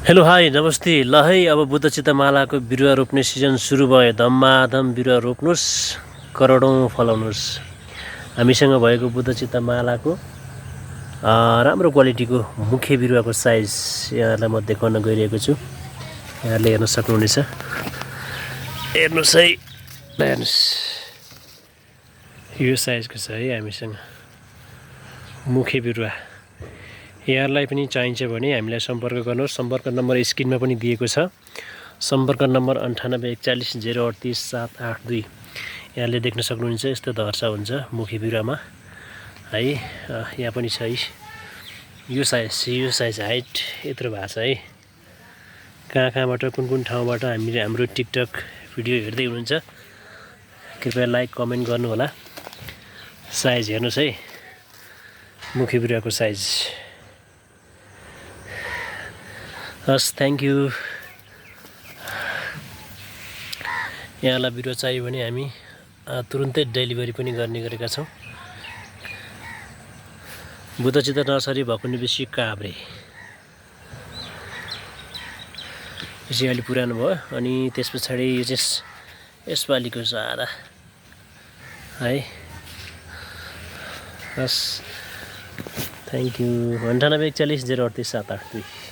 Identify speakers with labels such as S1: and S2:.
S1: Hello hi नमस्ते ल है अब बुद्धचित्त मालाको बिरुवा रोप्ने सिजन सुरु भयो। धम्माधम बिरुवा रोप्नुहोस्, करोडौँ फलाउनुहोस्। हामीसँग भएको बुद्धचित्त मालाको राम्रो क्वालिटीको मुख्य बिरुवाको साइज यहाँलाई म देखाउन गइरहेको छु। यहाँले हेर्न सक्नुहुनेछ। हेर्नुहोस् है, हेर्नुहोस् यो साइजको छ है हामीसँग मुख्य बिरुवा। यहाँलाई पनि चाहिन्छ भने हामीलाई सम्पर्क गर्नुहोस्। सम्पर्क नम्बर स्क्रिनमा पनि दिएको छ। सम्पर्क नम्बर 9841403882। यहाँले देख्न सक्नुहुन्छ यस्तो धर्सा हुन्छ मुख्य बिरुवामा है। यहाँ पनि छ है यो साइज हाइट यत्रो भएको छ है। कहाँबाट कुन ठाउँबाट हाम्रो टिकटक भिडियो हेर्दै हुनुहुन्छ कृपया लाइक कमेन्ट गर्नुहोला। साइज हेर्नुहोस् है, मुख्य बिरुवाको साइज। हस्, थ्याङ्क यू। यहाँलाई बिरुवा चाहियो भने हामी तुरुन्तै डेलिभरी पनि गर्ने गरेका छौँ। बुद्धचित्त नर्सरी भकुण्डोबेसी काभ्रे। यो चाहिँ अलि पुरानो भयो अनि त्यस पछाडि यो चाहिँ यसपालिको छ आधा है। हस्, थ्याङ्क यू। 9841403882।